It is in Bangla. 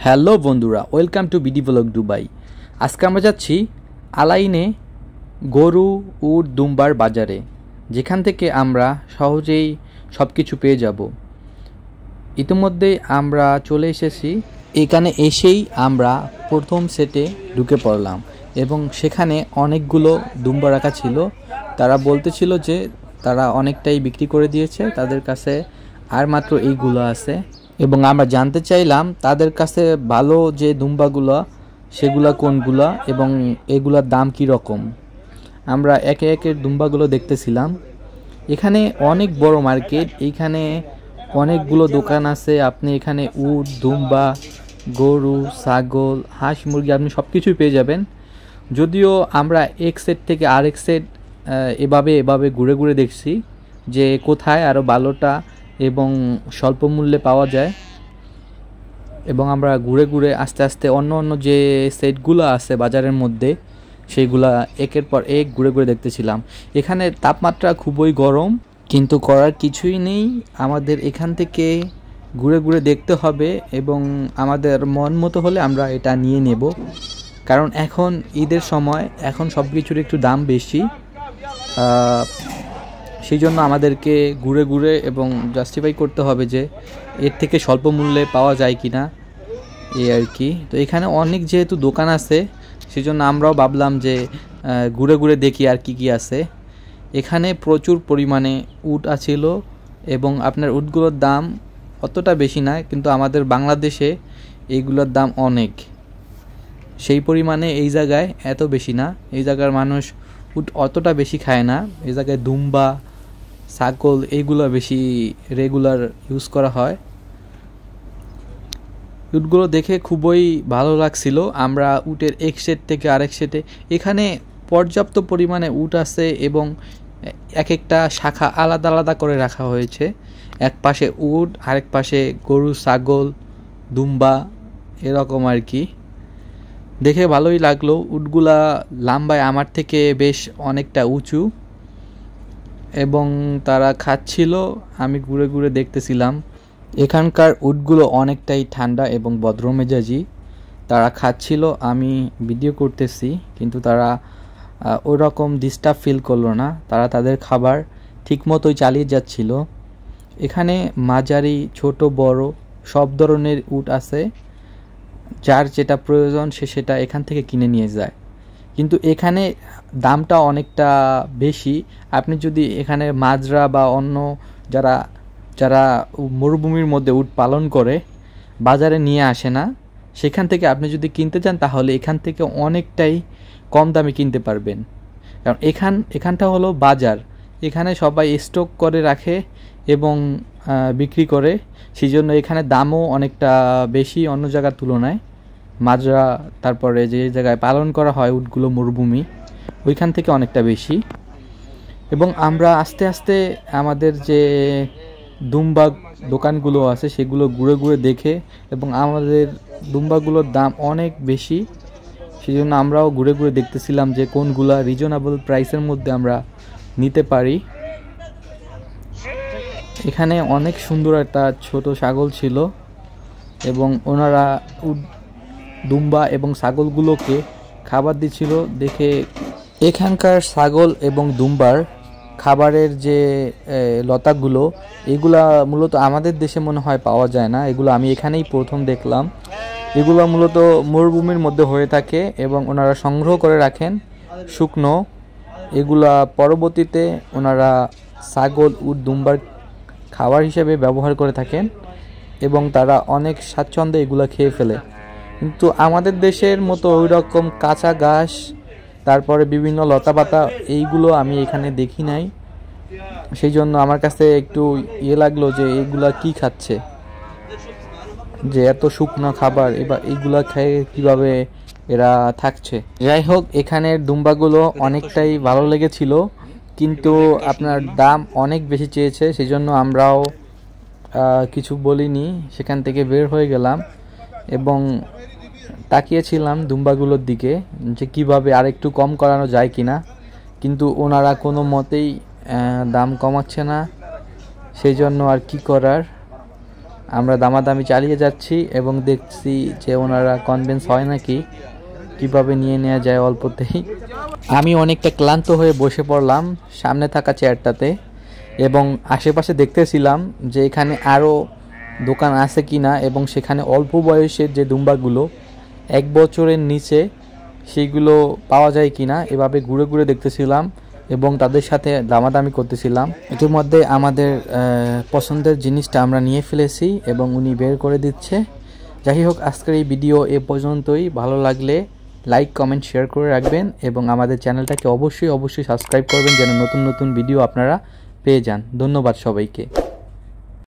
হ্যালো বন্ধুরা, welcome to BD blog Dubai. আজকে আমরা যাচ্ছি আলাইনে গরু উট দুম্বার বাজারে, যেখান থেকে আমরা সহজেই সব কিছু পেয়ে যাব। ইতিমধ্যেই আমরা চলে এসেছি। এখানে এসেই আমরা প্রথম সেটে ঢুকে পড়লাম এবং সেখানে অনেকগুলো দুম্বা রাখা ছিল। তারা বলতেছিল যে তারা অনেকটাই বিক্রি করে দিয়েছে, তাদের কাছে আর মাত্র এইগুলো আছে। এবং আমরা জানতে চাইলাম তাদের কাছে ভালো যে দুম্বাগুলো সেগুলা কোনগুলা এবং এগুলার দাম কি রকম। আমরা একে একে দুম্বাগুলো দেখতেছিলাম। এখানে অনেক বড় মার্কেট, এইখানে অনেকগুলো দোকান আছে। আপনি এখানে উট দুম্বা গরু ছাগল হাঁস মুরগি আপনি সব কিছুই পেয়ে যাবেন। যদিও আমরা এক সেট থেকে আরেক সেট এভাবে ঘুরে ঘুরে দেখছি যে কোথায় আরও ভালোটা এবং স্বল্প মূল্যে পাওয়া যায়। এবং আমরা ঘুরে ঘুরে আস্তে আস্তে অন্য যে সেটগুলো আছে বাজারের মধ্যে সেইগুলা একের পর এক ঘুরে ঘুরে দেখতেছিলাম। এখানে তাপমাত্রা খুবই গরম, কিন্তু করার কিছুই নেই, আমাদের এখান থেকে ঘুরে ঘুরে দেখতে হবে এবং আমাদের মন মতো হলে আমরা এটা নিয়ে নেব। কারণ এখন ঈদের সময়, এখন সব কিছুর একটু দাম বেশি, সেই জন্য আমাদেরকে ঘুরে ঘুরে এবং জাস্টিফাই করতে হবে যে এর থেকে স্বল্প মূল্যে পাওয়া যায় কি না, এই আর কি। তো এখানে অনেক যেহেতু দোকান আছে সেই জন্য আমরাও ভাবলাম যে ঘুরে ঘুরে দেখি আর কি আছে। এখানে প্রচুর পরিমাণে উট আছিল এবং আপনার উটগুলোর দাম অতটা বেশি না, কিন্তু আমাদের বাংলাদেশে এইগুলোর দাম অনেক, সেই পরিমাণে এই জায়গায় এত বেশি না। এই জায়গার মানুষ উট অতটা বেশি খায় না, এই জায়গায় দুম্বা ছাগল এইগুলো বেশি রেগুলার ইউজ করা হয়। উটগুলো দেখে খুবই ভালো লাগছিল। আমরা উটের এক সেট থেকে আরেক সেটে, এখানে পর্যাপ্ত পরিমাণে উট আছে এবং এক একটা শাখা আলাদা আলাদা করে রাখা হয়েছে। এক পাশে উট, আরেক পাশে গরু ছাগল দুম্বা, এরকম আর কি। দেখে ভালোই লাগলো। উটগুলা লম্বায় আমার থেকে বেশ অনেকটা উঁচু এবং তারা খাচ্ছিল, আমি ঘুরে ঘুরে দেখতেছিলাম। এখানকার উটগুলো অনেকটাই ঠান্ডা এবং ভদ্রমেজাজি। তারা খাচ্ছিল, আমি ভিডিও করতেছি, কিন্তু তারা ওরকম ডিস্টার্ব ফিল করলো না, তারা তাদের খাবার ঠিকমতোই চালিয়ে যাচ্ছিল। এখানে মাঝারি ছোট বড় সব ধরনের উট আছে, যার যেটা প্রয়োজন সে সেটা এখান থেকে কিনে নিয়ে যায়। কিন্তু এখানে দামটা অনেকটা বেশি। আপনি যদি এখানে মাজরা বা অন্য যারা যারা মরুভূমির মধ্যে উট পালন করে বাজারে নিয়ে আসে না, সেখান থেকে আপনি যদি কিনতে চান তাহলে এখান থেকে অনেকটাই কম দামে কিনতে পারবেন। কারণ এখানটা হলো বাজার, এখানে সবাই স্টক করে রাখে এবং বিক্রি করে, সেই জন্য এখানে দামও অনেকটা বেশি অন্য জায়গার তুলনায়। মাজরা তারপরে যে জায়গায় পালন করা হয় উটগুলো মরুভূমি, ওইখান থেকে অনেকটা বেশি। এবং আমরা আস্তে আস্তে আমাদের যে দুম্বা দোকানগুলো আছে সেগুলো ঘুরে ঘুরে দেখে, এবং আমাদের দুম্বাগুলোর দাম অনেক বেশি, সেই জন্য আমরাও ঘুরে ঘুরে দেখতেছিলাম যে কোনগুলা রিজনেবল প্রাইসের মধ্যে আমরা নিতে পারি। এখানে অনেক সুন্দর একটা ছোট ছাগল ছিল এবং ওনারা দুম্বা এবং ছাগলগুলোকে খাবার দিচ্ছিল। দেখে এখানকার ছাগল এবং দুম্বার খাবারের যে লতাগুলো, এগুলা মূলত আমাদের দেশে মনে হয় পাওয়া যায় না, এগুলো আমি এখানেই প্রথম দেখলাম। এগুলো মূলত মরুভূমির মধ্যে হয়ে থাকে এবং ওনারা সংগ্রহ করে রাখেন শুকনো। এগুলা পরবর্তীতে ওনারা ছাগল উট দুম্বার খাবার হিসেবে ব্যবহার করে থাকেন এবং তারা অনেক স্বাচ্ছন্দ্যে এগুলা খেয়ে ফেলে। কিন্তু আমাদের দেশের মতো ওই রকম কাঁচা ঘাস তারপরে বিভিন্ন লতাপাতা এইগুলো আমি এখানে দেখি নাই, সেই জন্য আমার কাছে একটু লাগলো যে এইগুলা কি খাচ্ছে, যে এত শুকনো খাবার এবার এইগুলা খেয়ে কিভাবে এরা থাকছে। যাই হোক, এখানের দুম্বাগুলো অনেকটাই ভালো লেগেছিল, কিন্তু আপনার দাম অনেক বেশি চেয়েছে, সেই জন্য আমরাও কিছু বলিনি, সেখান থেকে বের হয়ে গেলাম এবং তাকিয়েছিলাম দুম্বাগুলোর দিকে যে কিভাবে আরেকটু কম করানো যায় কিনা, কিন্তু ওনারা কোনো মতেই দাম কমাচ্ছে না, সেই জন্য আর কি করার। আমরা দামাদামি চালিয়ে যাচ্ছি এবং দেখছি যে ওনারা কনভিন্স হয় নাকি কিভাবে নিয়ে নেওয়া যায় অল্পতেই। আমি অনেকটা ক্লান্ত হয়ে বসে পড়লাম সামনে থাকা চেয়ারটাতে এবং আশেপাশে দেখতেছিলাম যে এখানে আরও দোকান আছে কিনা এবং সেখানে অল্প বয়সের যে দুম্বাগুলো 1 বছরের নিচে সেইগুলো পাওয়া যায় কিনা এভাবে ঘুরে ঘুরে দেখতেছিলাম এবং তাদের সাথে দামাদামি করতেছিলাম। এটির মধ্যে আমাদের পছন্দের জিনিসটা আমরা নিয়ে ফেলেছি এবং উনি বের করে দিচ্ছে। যাই হোক, আজকের এই ভিডিও এ পর্যন্তই। ভালো লাগলে লাইক কমেন্ট শেয়ার করে রাখবেন এবং আমাদের চ্যানেলটাকে অবশ্যই সাবস্ক্রাইব করবেন যেন নতুন নতুন ভিডিও আপনারা পেয়ে যান। ধন্যবাদ সবাইকে।